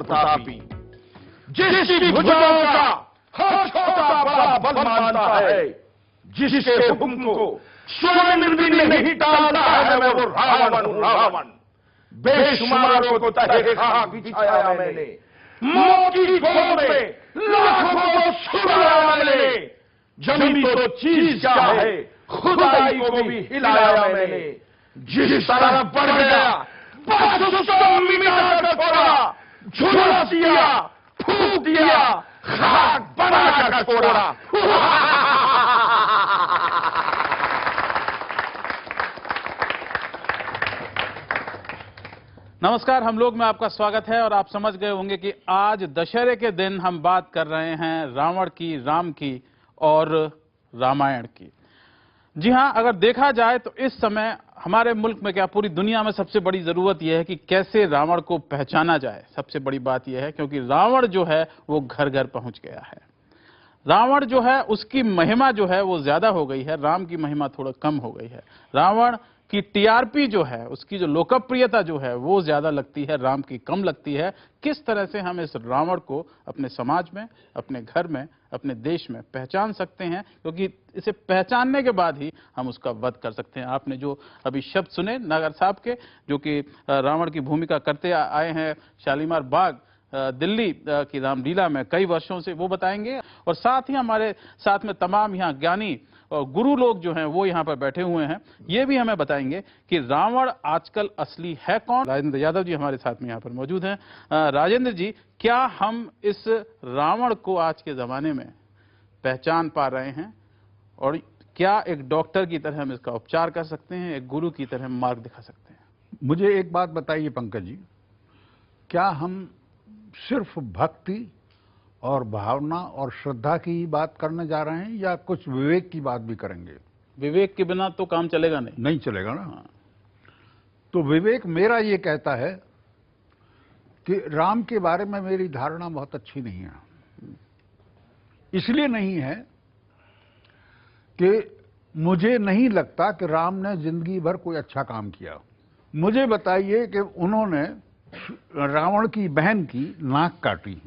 प्रतापी, जिसकी भुजाओं का हर छोटा बड़ा बल मानता है, जिसके हुक्म को स्वयं भी नहीं टालता है, मैं वो रावण हूं, रावण। बेशुमारों को तहे खाक बिछाया मैंने, मौत की गोद में लाखों को छुड़ाया मैंने। जमी तो चीज क्या है, खुदाई को भी हिलाया मैंने। जिस तरह बढ़ गया बस उसको मिटा कर छोड़ा, झुलस दिया, फूक दिया, खाक बना कर छोड़ा। नमस्कार, हम लोग में आपका स्वागत है। और आप समझ गए होंगे कि आज दशहरे के दिन हम बात कर रहे हैं रावण की, राम की और रामायण की। जी हां, अगर देखा जाए तो इस समय हमारे मुल्क में, क्या पूरी दुनिया में, सबसे बड़ी जरूरत यह है कि कैसे रावण को पहचाना जाए। सबसे बड़ी बात यह है क्योंकि रावण जो है वो घर घर पहुंच गया है। रावण जो है उसकी महिमा जो है वो ज्यादा हो गई है, राम की महिमा थोड़ा कम हो गई है। रावण की टीआरपी जो है, उसकी जो लोकप्रियता जो है वो ज्यादा लगती है, राम की कम लगती है। किस तरह से हम इस रावण को अपने समाज में, अपने घर में, अपने देश में पहचान सकते हैं, क्योंकि इसे पहचानने के बाद ही हम उसका वध कर सकते हैं। आपने जो अभी शब्द सुने नागर साहब के, जो कि रावण की भूमिका करते आए हैं शालीमार बाग दिल्ली की रामलीला में कई वर्षों से, वो बताएंगे। और साथ ही हमारे साथ में तमाम यहाँ ज्ञानी और गुरु लोग जो हैं वो यहाँ पर बैठे हुए हैं, ये भी हमें बताएंगे कि रावण आजकल असली है कौन। राजेंद्र यादव जी हमारे साथ में यहाँ पर मौजूद हैं। राजेंद्र जी, क्या हम इस रावण को आज के जमाने में पहचान पा रहे हैं, और क्या एक डॉक्टर की तरह हम इसका उपचार कर सकते हैं, एक गुरु की तरह मार्ग दिखा सकते हैं? मुझे एक बात बताइए पंकज जी, क्या हम सिर्फ भक्ति और भावना और श्रद्धा की ही बात करने जा रहे हैं, या कुछ विवेक की बात भी करेंगे? विवेक के बिना तो काम चलेगा नहीं चलेगा ना। तो विवेक मेरा ये कहता है कि राम के बारे में मेरी धारणा बहुत अच्छी नहीं है। इसलिए नहीं है कि मुझे नहीं लगता कि राम ने जिंदगी भर कोई अच्छा काम किया। मुझे बताइए कि उन्होंने रावण की बहन की नाक काटी।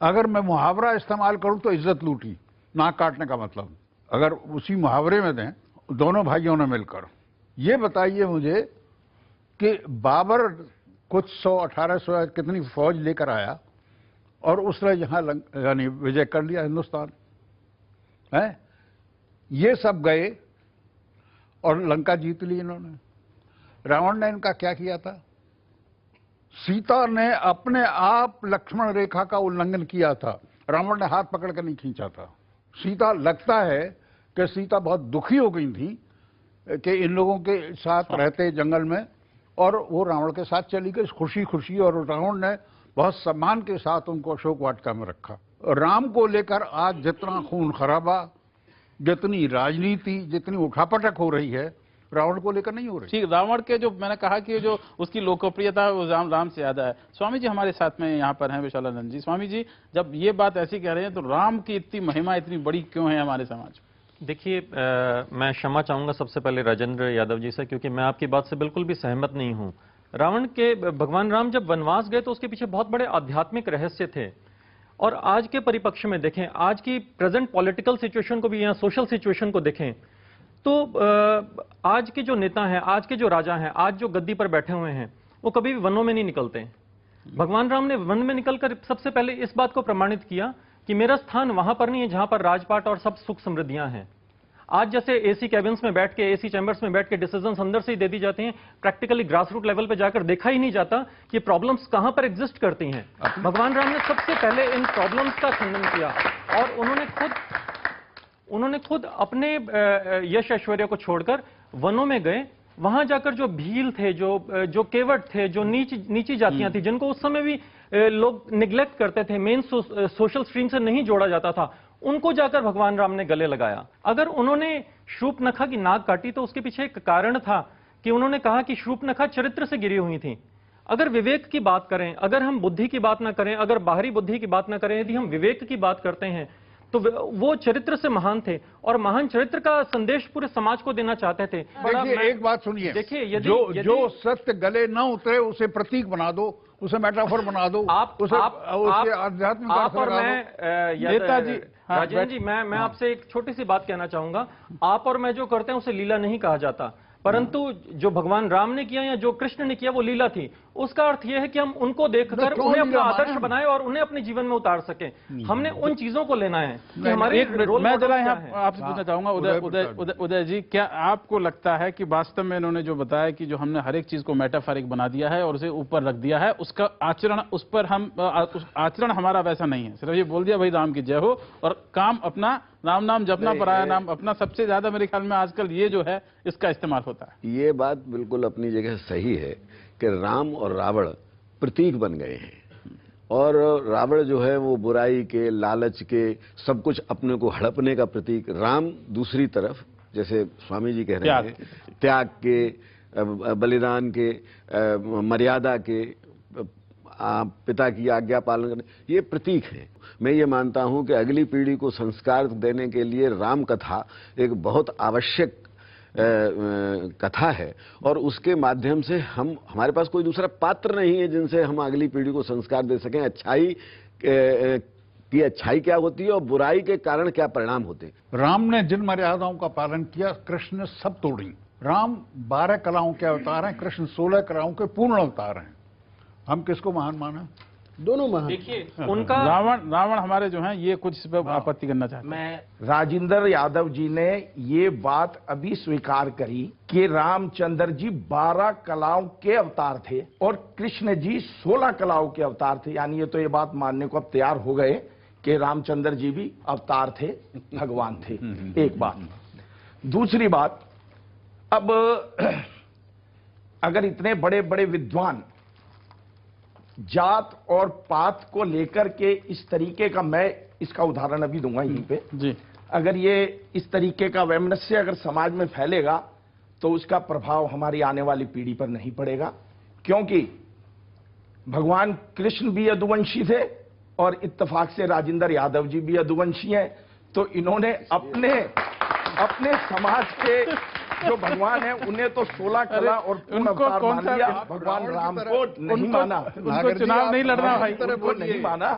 अगर मैं मुहावरा इस्तेमाल करूं तो इज्जत लूटी, नाक काटने का मतलब। अगर उसी मुहावरे में दें दोनों भाइयों ने मिलकर, ये बताइए मुझे कि बाबर कुछ 100-1800 कितनी फौज लेकर आया और उसने यहां यानी विजय कर लिया हिंदुस्तान है। ये सब गए और लंका जीत ली इन्होंने। रावण ने इनका क्या किया था? सीता ने अपने आप लक्ष्मण रेखा का उल्लंघन किया था, रावण ने हाथ पकड़ कर नहीं खींचा था। सीता, लगता है कि सीता बहुत दुखी हो गई थी कि इन लोगों के साथ रहते जंगल में, और वो रावण के साथ चली गई खुशी खुशी, और रावण ने बहुत सम्मान के साथ उनको अशोक वाटिका में रखा। राम को लेकर आज जितना खून खराबा, जितनी राजनीति, जितनी उठापटक हो रही है, रावण को लेकर नहीं हो रही। ठीक, रावण के जो मैंने कहा कि जो उसकी लोकप्रियता है वो राम से ज्यादा है। स्वामी जी हमारे साथ में यहाँ पर हैं, विशालानंद जी। स्वामी जी, जब ये बात ऐसी कह रहे हैं तो राम की इतनी महिमा इतनी बड़ी क्यों है हमारे समाज में? देखिए, मैं क्षमा चाहूंगा सबसे पहले राजेंद्र यादव जी से, क्योंकि मैं आपकी बात से बिल्कुल भी सहमत नहीं हूं। रावण के, भगवान राम जब वनवास गए तो उसके पीछे बहुत बड़े आध्यात्मिक रहस्य थे। और आज के परिप्रेक्ष्य में देखें, आज की प्रेजेंट पॉलिटिकल सिचुएशन को भी, यहाँ सोशल सिचुएशन को देखें, तो आज के जो नेता हैं, आज के जो राजा हैं, आज जो गद्दी पर बैठे हुए हैं, वो कभी भी वनों में नहीं निकलते। भगवान राम ने वन में निकलकर सबसे पहले इस बात को प्रमाणित किया कि मेरा स्थान वहां पर नहीं है जहां पर राजपाट और सब सुख समृद्धियां हैं। आज जैसे एसी कैबिन्स में बैठ के, एसी चैम्बर्स में बैठ के डिसीजंस अंदर से ही दे दी जाती हैं, प्रैक्टिकली ग्रास रूट लेवल पे जाकर देखा ही नहीं जाता कि प्रॉब्लम्स कहां पर एग्जिस्ट करती हैं। भगवान राम ने सबसे पहले इन प्रॉब्लम्स का खंडन किया, और उन्होंने खुद अपने यश ऐश्वर्य को छोड़कर वनों में गए। वहां जाकर जो भील थे, जो केवट थे, जो नीची जातियां थी, जिनको उस समय भी लोग निग्लेक्ट करते थे, मेन सोशल स्ट्रीम से नहीं जोड़ा जाता था, उनको जाकर भगवान राम ने गले लगाया। अगर उन्होंने शूर्पणखा की नाक काटी तो उसके पीछे एक कारण था कि उन्होंने कहा कि शूर्पणखा चरित्र से गिरी हुई थी। अगर विवेक की बात करें, अगर हम बुद्धि की बात ना करें, अगर बाहरी बुद्धि की बात ना करें, यदि हम विवेक की बात करते हैं, तो वो चरित्र से महान थे और महान चरित्र का संदेश पूरे समाज को देना चाहते थे। देखिए एक बात सुनिए, देखिए जो सत्य गले न उतरे उसे प्रतीक बना दो, उसे मेटाफर बना दो, उसे आध्यात्मिक आप और मैं नेताजी राजेंद्र जी, मैं आपसे एक छोटी सी बात कहना चाहूंगा। आप और मैं जो करते हैं उसे लीला नहीं कहा जाता, परंतु जो भगवान राम ने किया या जो कृष्ण ने किया वो लीला थी। उसका अर्थ यह है कि हम उनको देखकर उन्हें अपना आदर्श बनाए और उन्हें अपने जीवन में उतार सके। हमने उन चीजों को लेना है कि हमारे मैं जरा यहाँ आपसे पूछना चाहूंगा उदय जी, क्या आपको लगता है कि वास्तव में इन्होंने जो बताया कि जो हमने हर एक चीज को मेटाफोरिक बना दिया है और उसे ऊपर रख दिया है, उसका आचरण उस पर हम आचरण हमारा वैसा नहीं है, सिर्फ ये बोल दिया भाई राम की जय हो और काम अपना राम नाम जपना, पराया नाम अपना, सबसे ज्यादा मेरे ख्याल में आजकल ये जो है इसका इस्तेमाल होता है। ये बात बिल्कुल अपनी जगह सही है कि राम और रावण प्रतीक बन गए हैं और रावण जो है वो बुराई के, लालच के, सब कुछ अपने को हड़पने का प्रतीक। राम दूसरी तरफ, जैसे स्वामी जी कह रहे हैं, त्याग के, बलिदान के, मर्यादा के, पिता की आज्ञा पालन करने, ये प्रतीक है। मैं ये मानता हूं कि अगली पीढ़ी को संस्कार देने के लिए राम कथा एक बहुत आवश्यक कथा है और उसके माध्यम से हमारे पास कोई दूसरा पात्र नहीं है जिनसे हम अगली पीढ़ी को संस्कार दे सकें। अच्छाई की अच्छाई क्या होती है और बुराई के कारण क्या परिणाम होते हैं। राम ने जिन मर्यादाओं का पालन किया, कृष्ण ने सब तोड़ी। राम 12 कलाओं के अवतार हैं, कृष्ण 16 कलाओं के पूर्ण अवतार हैं। हम किसको महान माना? दोनों महान। देखिए उनका रावण हमारे जो हैं ये कुछ इस पर आपत्ति करना चाहते हैं। मैं राजेंद्र यादव जी ने ये बात अभी स्वीकार करी कि रामचंद्र जी 12 कलाओं के अवतार थे और कृष्ण जी 16 कलाओं के अवतार थे। यानी ये तो ये बात मानने को अब तैयार हो गए कि रामचंद्र जी भी अवतार थे, भगवान थे। एक बात। दूसरी बात, अब अगर इतने बड़े बड़े विद्वान जात और पात को लेकर के इस तरीके का, मैं इसका उदाहरण अभी दूंगा यहीं पे जी, अगर ये इस तरीके का वैमनस्य अगर समाज में फैलेगा तो उसका प्रभाव हमारी आने वाली पीढ़ी पर नहीं पड़ेगा, क्योंकि भगवान कृष्ण भी यदुवंशी थे और इत्तेफाक से राजेंद्र यादव जी भी यदुवंशी हैं। तो इन्होंने अपने समाज के जो भगवान है उन्हें तो 16 कला और पूर्ण अवतार मान लिया, भगवान राम को नहीं माना, उनको चुनाव नहीं लड़ना भाई, उनको नहीं माना।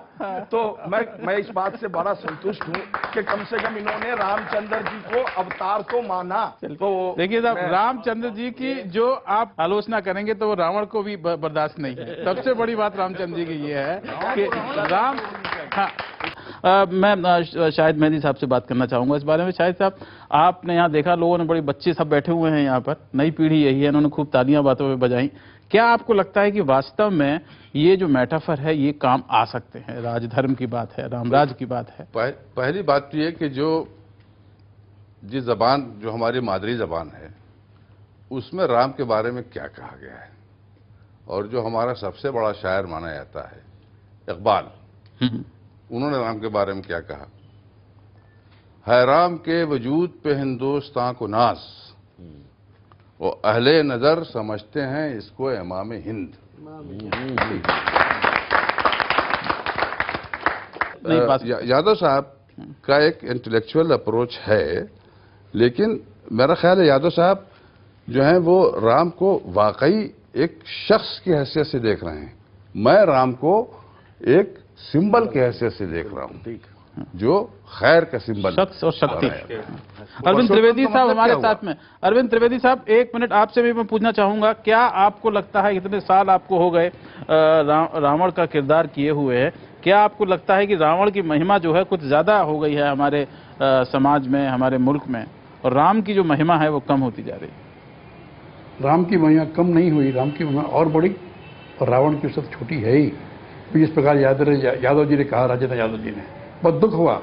तो मैं इस बात से बड़ा संतुष्ट हूँ कि कम से कम इन्होंने रामचंद्र जी को अवतार तो माना। तो देखिए साहब, रामचंद्र जी की जो आप आलोचना करेंगे तो वो रावण को भी बर्दाश्त नहीं है। सबसे बड़ी बात रामचंद्र जी की ये है कि राम, मैं शाहिद मेहदी साहब से बात करना चाहूंगा इस बारे में। शाहिद साहब, आपने यहाँ देखा लोगों ने, बड़े बच्चे सब बैठे हुए हैं यहाँ पर, नई पीढ़ी यही है, इन्होंने खूब तालियां बातों में बजाई। क्या आपको लगता है कि वास्तव में ये जो मेटाफर है ये काम आ सकते हैं? राजधर्म की बात है, रामराज की बात है। पहली बात तो ये कि जिस जबान जो हमारी मादरी जबान है उसमें राम के बारे में क्या कहा गया है, और जो हमारा सबसे बड़ा शायर माना जाता है इकबाल, उन्होंने राम के बारे में क्या कहा है? राम के वजूद पे हिंदुस्तान को नाज, वो अहले नजर समझते हैं इसको इमाम हिंद। यादव साहब का एक इंटेलेक्चुअल अप्रोच है, लेकिन मेरा ख्याल है यादव साहब जो हैं वो राम को वाकई एक शख्स की हैसियत से देख रहे हैं। मैं राम को एक सिंबल की हैसियत से देख रहा हूं, जो खैर का सिंबल, शख्स और शक्ति। अरविंद त्रिवेदी साहब हमारे साथ में। अरविंद त्रिवेदी साहब, एक मिनट आपसे भी मैं पूछना चाहूंगा, क्या आपको लगता है, इतने साल आपको हो गए रावण का किरदार किए हुए है, क्या आपको लगता है कि रावण की महिमा जो है कुछ ज्यादा हो गई है हमारे समाज में, हमारे मुल्क में, और राम की जो महिमा है वो कम होती जा रही है? राम की महिमा कम नहीं हुई, राम की महिमा और बड़ी और रावण की सब छोटी है ही। जिस प्रकार यादव जी ने कहा, राजेंद्र यादव जी ने, बहुत दुख हुआ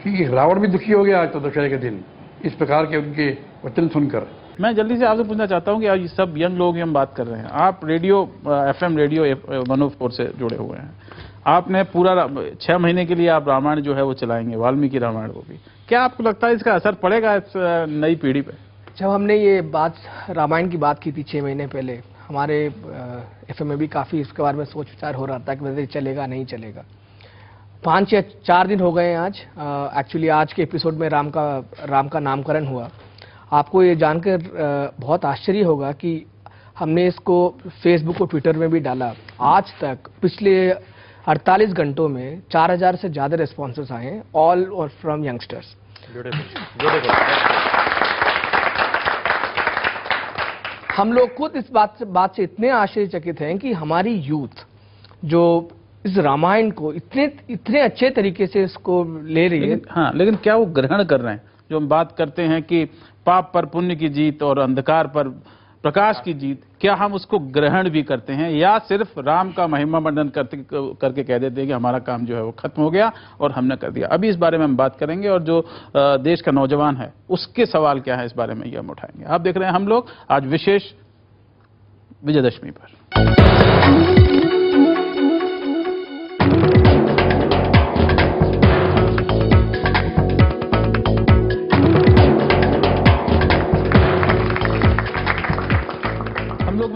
कि रावण भी दुखी हो गया आज तो दशहरे के दिन इस प्रकार के उनके वचन सुनकर। मैं जल्दी से आपसे पूछना चाहता हूं कि आज सब यंग लोग हम बात कर रहे हैं, आप रेडियो FM रेडियो 104 से जुड़े हुए हैं, आपने पूरा 6 महीने के लिए आप रामायण जो है वो चलाएंगे, वाल्मीकि रामायण वो भी, क्या आपको लगता है इसका असर पड़ेगा इस नई पीढ़ी पे? जब हमने ये बात रामायण की बात की थी 6 महीने पहले, हमारे FM में भी काफ़ी इसके बारे में सोच विचार हो रहा था कि वैसे चलेगा नहीं चलेगा। 5 या 4 दिन हो गए हैं आज। एक्चुअली आज के एपिसोड में राम का नामकरण हुआ। आपको ये जानकर बहुत आश्चर्य होगा कि हमने इसको फेसबुक और ट्विटर में भी डाला। आज तक पिछले 48 घंटों में 4000 से ज्यादा रिस्पॉन्सेस आए हैं, ऑल और फ्रॉम यंगस्टर्स। हम लोग खुद इस बात से इतने आश्चर्यचकित हैं कि हमारी यूथ जो इस रामायण को इतने अच्छे तरीके से इसको ले रही है। हाँ, लेकिन क्या वो ग्रहण कर रहे हैं? जो हम बात करते हैं कि पाप पर पुण्य की जीत और अंधकार पर प्रकाश की जीत, क्या हम उसको ग्रहण भी करते हैं या सिर्फ राम का महिमा मंडन करके कह देते हैं कि हमारा काम जो है वो खत्म हो गया और हमने कर दिया? अभी इस बारे में हम बात करेंगे और जो देश का नौजवान है उसके सवाल क्या है इस बारे में ये हम उठाएंगे। आप देख रहे हैं हम लोग आज विशेष विजयदशमी पर।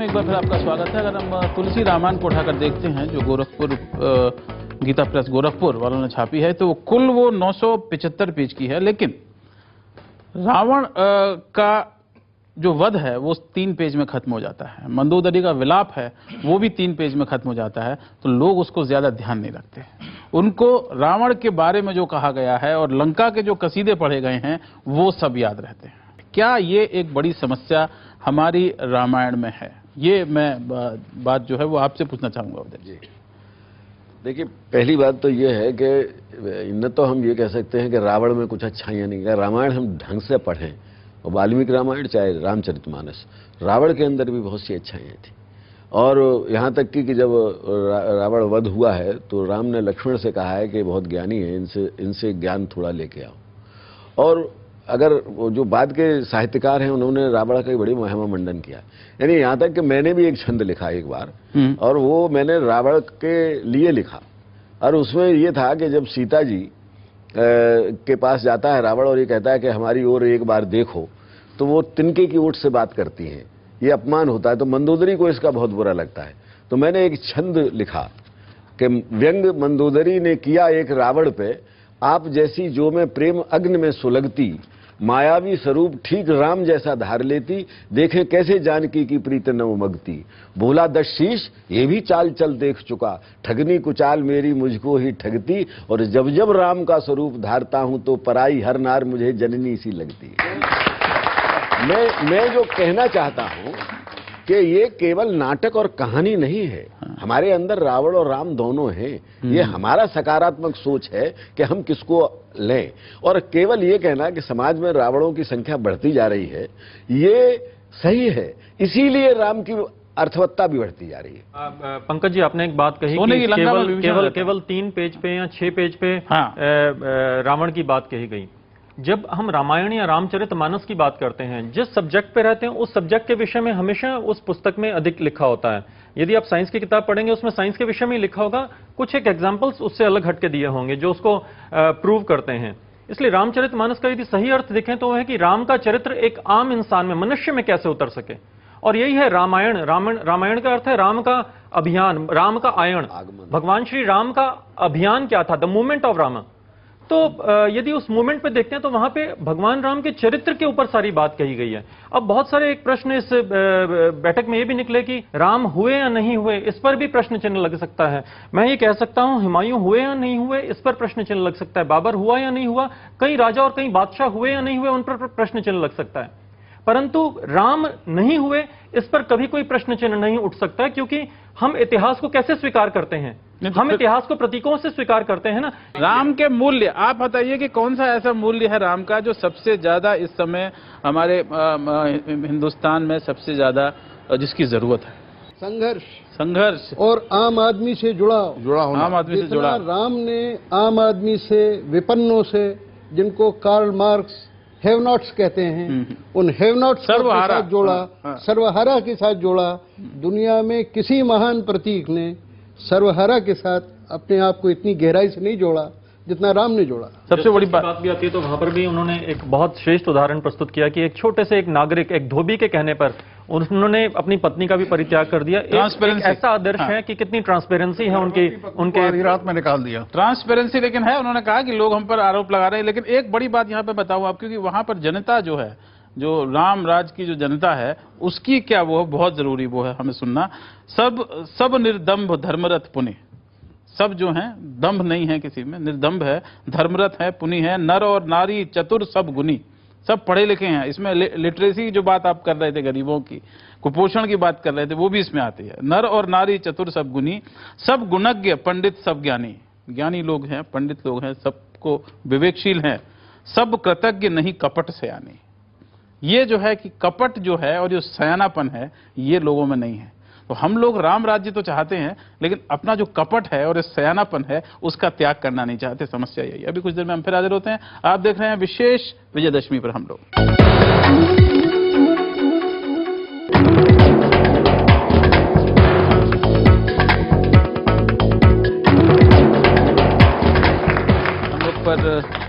एक बार फिर आपका स्वागत है। अगर हम तुलसी रामायण को उठाकर देखते हैं जो गोरखपुर गीता प्रेस गोरखपुर वालों ने छापी है, तो कुल वो 975 पेज की है, लेकिन रावण का जो वध है वो 3 पेज में खत्म हो जाता है। मंदोदरी का विलाप है वो भी 3 पेज में खत्म हो जाता है। तो लोग उसको ज्यादा ध्यान नहीं रखते। उनको रावण के बारे में जो कहा गया है और लंका के जो कसीदे पढ़े गए हैं वो सब याद रहते हैं। क्या ये एक बड़ी समस्या हमारी रामायण में है? ये मैं बात जो है वो आपसे पूछना चाहूंगा उदय जी। देखिए, पहली बात तो ये है कि न तो हम ये कह सकते हैं कि रावण में कुछ अच्छाइयाँ नहीं है। रामायण हम ढंग से पढ़ें, और वाल्मीकि रामायण चाहे रामचरितमानस, रावण के अंदर भी बहुत सी अच्छाइयाँ थी। और यहाँ तक कि जब रावण वध हुआ है तो राम ने लक्ष्मण से कहा है कि बहुत ज्ञानी है, इनसे ज्ञान थोड़ा लेके आओ। और अगर जो बाद के साहित्यकार हैं उन्होंने रावण का बड़ी महिमा मंडन किया। यानी यहाँ तक कि मैंने भी एक छंद लिखा एक बार, और वो मैंने रावण के लिए लिखा। और उसमें ये था कि जब सीता जी के पास जाता है रावण और ये कहता है कि हमारी ओर एक बार देखो, तो वो तिनके की ओट से बात करती हैं, ये अपमान होता है। तो मंदोदरी को इसका बहुत बुरा लगता है। तो मैंने एक छंद लिखा कि व्यंग मंदोदरी ने किया एक रावण पे, आप जैसी जो मैं प्रेम अग्नि में सुलगती, मायावी स्वरूप ठीक राम जैसा धार लेती, देखें कैसे जानकी की प्रीत न उमगती। भोला 10 शीश ये भी चाल चल देख चुका, ठगनी कुचाल मेरी मुझको ही ठगती, और जब जब राम का स्वरूप धारता हूं तो पराई हर नार मुझे जननी सी लगती। मैं जो कहना चाहता हूं कि ये केवल नाटक और कहानी नहीं है, हमारे अंदर रावण और राम दोनों हैं। ये हमारा सकारात्मक सोच है कि हम किसको लें। और केवल ये कहना कि समाज में रावणों की संख्या बढ़ती जा रही है, ये सही है, इसीलिए राम की अर्थवत्ता भी बढ़ती जा रही है। पंकज जी, आपने एक बात कही कि केवल 3 पेज पे या 6 पेज पे रावण की बात कही गई। जब हम रामायण या रामचरितमानस की बात करते हैं, जिस सब्जेक्ट पे रहते हैं उस सब्जेक्ट के विषय में हमेशा उस पुस्तक में अधिक लिखा होता है। यदि आप साइंस की किताब पढ़ेंगे उसमें साइंस के विषय में ही लिखा होगा, कुछ एक एग्जांपल्स उससे अलग हटके दिए होंगे जो उसको प्रूव करते हैं। इसलिए रामचरितमानस का यदि सही अर्थ देखें तो वह है कि राम का चरित्र एक आम इंसान में, मनुष्य में कैसे उतर सके। और यही है रामायण। रामायण का अर्थ है राम का अभियान, राम का आयन। भगवान श्री राम का अभियान क्या था? The movement of Ram. तो यदि उस मूवमेंट पे देखते हैं तो वहां पे भगवान राम के चरित्र के ऊपर सारी बात कही गई है। अब बहुत सारे एक प्रश्न इस बैठक में ये भी निकले कि राम हुए या नहीं हुए, इस पर भी प्रश्न चिन्ह लग सकता है। मैं ये कह सकता हूं हुमायूं हुए या नहीं हुए, इस पर प्रश्न चिन्ह लग सकता है। बाबर हुआ या नहीं हुआ, कई राजा और कई बादशाह हुए या नहीं हुए, उन पर प्रश्न चिन्ह लग सकता है। परंतु राम नहीं हुए, इस पर कभी कोई प्रश्न चिन्ह नहीं उठ सकता, क्योंकि हम इतिहास को कैसे स्वीकार करते हैं? हम इतिहास को प्रतीकों से स्वीकार करते हैं ना। राम के मूल्य आप बताइए कि कौन सा ऐसा मूल्य है राम का जो सबसे ज्यादा इस समय हमारे हिंदुस्तान में सबसे ज्यादा जिसकी जरूरत है? संघर्ष और आम आदमी से जुड़ा होना। आम आदमी से जुड़ा। राम ने आम आदमी से, विपन्नों से, जिनको कार्ल मार्क्स हैव नॉट्स कहते हैं, उन हैव नॉट्स के साथ जोड़ा, सर्वहारा के साथ जोड़ा। दुनिया में किसी महान प्रतीक ने सर्वहारा के साथ अपने आप को इतनी गहराई से नहीं जोड़ा जितना राम ने जोड़ा। सबसे बड़ी बात भी आती है तो वहां पर भी उन्होंने एक बहुत श्रेष्ठ उदाहरण प्रस्तुत किया कि एक छोटे से एक नागरिक, एक धोबी के कहने पर उन्होंने अपनी पत्नी का भी परित्याग कर दिया। एक ऐसा आदर्श है कि कितनी ट्रांसपेरेंसी है उनके रात में निकाल दिया। ट्रांसपेरेंसी लेकिन है, उन्होंने कहा कि लोग हम पर आरोप लगा रहे हैं, लेकिन एक बड़ी बात यहाँ पे बताऊं आप, क्योंकि वहां पर जनता जो है, जो राम राज की जो जनता है, उसकी क्या वो बहुत जरूरी वो है हमें सुनना। सब निर्दम्भ धर्मरथ पुनि, सब जो हैं दम्भ नहीं है किसी में, निर्दम्भ है, धर्मरथ है, पुनि है, नर और नारी चतुर सब गुनी, सब पढ़े लिखे हैं। इसमें लिटरेसी की जो बात आप कर रहे थे, गरीबों की, कुपोषण की बात कर रहे थे, वो भी इसमें आती है। नर और नारी चतुर सब गुनी, सब गुणज्ञ पंडित सब ज्ञानी, ज्ञानी लोग हैं, पंडित लोग हैं, सबको विवेकशील हैं, सब कृतज्ञ नहीं कपट से आनी। ये जो है कि कपट जो है और जो सयानापन है, ये लोगों में नहीं है। तो हम लोग राम राज्य तो चाहते हैं, लेकिन अपना जो कपट है और सयानापन है उसका त्याग करना नहीं चाहते। समस्या यही। अभी कुछ देर में हम फिर हाजिर होते हैं। आप देख रहे हैं विशेष विजयदशमी पर हम लोग। हम लोग पर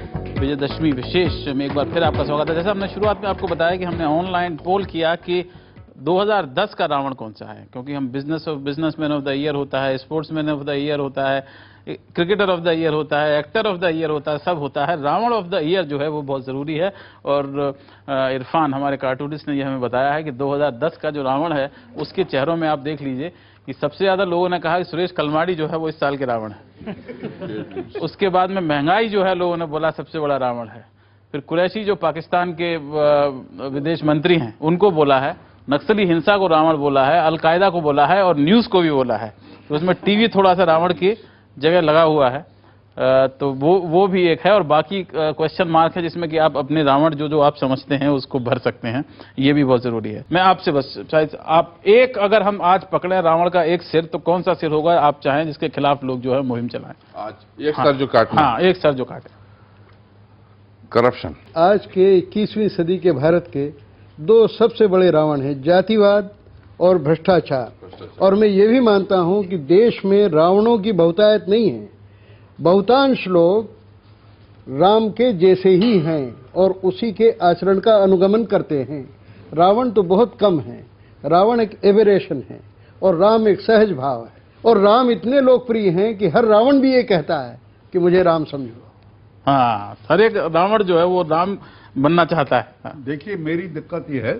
विजयदशमी विशेष में एक बार फिर आपका स्वागत है। जैसे हमने शुरुआत में आपको बताया कि हमने ऑनलाइन पोल किया कि 2010 का रावण कौन सा है, क्योंकि हम बिजनेसमैन ऑफ द ईयर होता है, स्पोर्ट्समैन ऑफ द ईयर होता है, क्रिकेटर ऑफ द ईयर होता है, एक्टर ऑफ द ईयर होता है, सब होता है। रावण ऑफ द ईयर जो है वो बहुत जरूरी है। और इरफान हमारे कार्टूनिस्ट ने ये हमें बताया है कि 2010 का जो रावण है उसके चेहरों में आप देख लीजिए कि सबसे ज्यादा लोगों ने कहा कि सुरेश कलमाड़ी जो है वो इस साल के रावण है। उसके बाद में महंगाई जो है लोगों ने बोला सबसे बड़ा रावण है। फिर कुरैशी जो पाकिस्तान के विदेश मंत्री हैं उनको बोला है, नक्सली हिंसा को रावण बोला है, अलकायदा को बोला है और न्यूज को भी बोला है। तो उसमें टीवी थोड़ा सा रावण की जगह लगा हुआ है। तो वो भी एक है, और बाकी क्वेश्चन मार्क है जिसमें कि आप अपने रावण जो आप समझते हैं उसको भर सकते हैं। ये भी बहुत जरूरी है। मैं आपसे बस शायद आप एक, अगर हम आज पकड़े रावण का एक सिर, तो कौन सा सिर होगा आप चाहें जिसके खिलाफ लोग जो है मुहिम चलाएं? आज एक सर जो काटना। हाँ, एक सर जो काटे। करप्शन। आज के 21वीं सदी के भारत के दो सबसे बड़े रावण हैं, जातिवाद और भ्रष्टाचार। और मैं ये भी मानता हूं कि देश में रावणों की बहुतायत नहीं है, बहुतांश लोग राम के जैसे ही हैं और उसी के आचरण का अनुगमन करते हैं। रावण तो बहुत कम है, रावण एक एबेरेशन है और राम एक सहज भाव है। और राम इतने लोकप्रिय हैं कि हर रावण भी ये कहता है कि मुझे राम समझो। हाँ, हर एक रावण जो है वो राम बनना चाहता है। हाँ। देखिए, मेरी दिक्कत यह है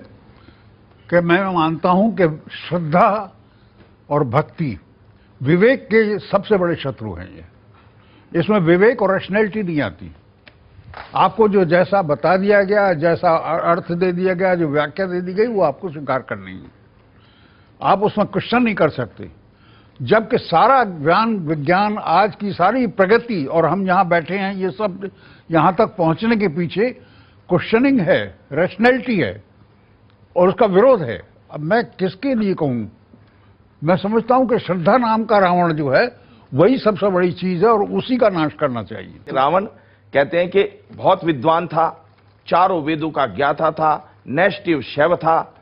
कि मैं मानता हूं कि श्रद्धा और भक्ति विवेक के सबसे बड़े शत्रु हैं। ये इसमें विवेक और रैशनैलिटी नहीं आती। आपको जो जैसा बता दिया गया, जैसा अर्थ दे दिया गया, जो व्याख्या दे दी गई, वो आपको स्वीकार करनी है। आप उसमें क्वेश्चन नहीं कर सकते। जबकि सारा ज्ञान विज्ञान, आज की सारी प्रगति, और हम यहां बैठे हैं, ये सब यहां तक पहुंचने के पीछे क्वेश्चनिंग है, रैशनैलिटी है और उसका विरोध है। अब मैं किसके लिए कहूं? मैं समझता हूं कि श्रद्धा नाम का रावण जो है वही सबसे बड़ी चीज है और उसी का नाश करना चाहिए। रावण कहते हैं कि बहुत विद्वान था, चारों वेदों का ज्ञाता था, नैष्टिव शैव था,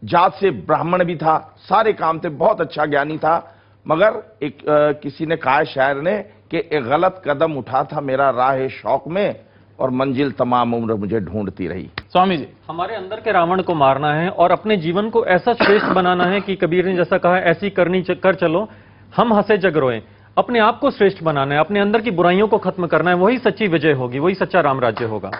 जात से ब्राह्मण भी था, सारे काम थे, बहुत अच्छा ज्ञानी था। मगर एक किसी ने कहा शायर ने कि एक गलत कदम उठा था मेरा राह शौक में और मंजिल तमाम उम्र मुझे ढूंढती रही। स्वामी जी, हमारे अंदर के रावण को मारना है और अपने जीवन को ऐसा श्रेष्ठ बनाना है कि कबीर ने जैसा कहा, ऐसी करनी कर चलो हम हंसे जग रोए। अपने आप को श्रेष्ठ बनाना है, अपने अंदर की बुराइयों को खत्म करना है, वही सच्ची विजय होगी, वही सच्चा राम राज्य होगा।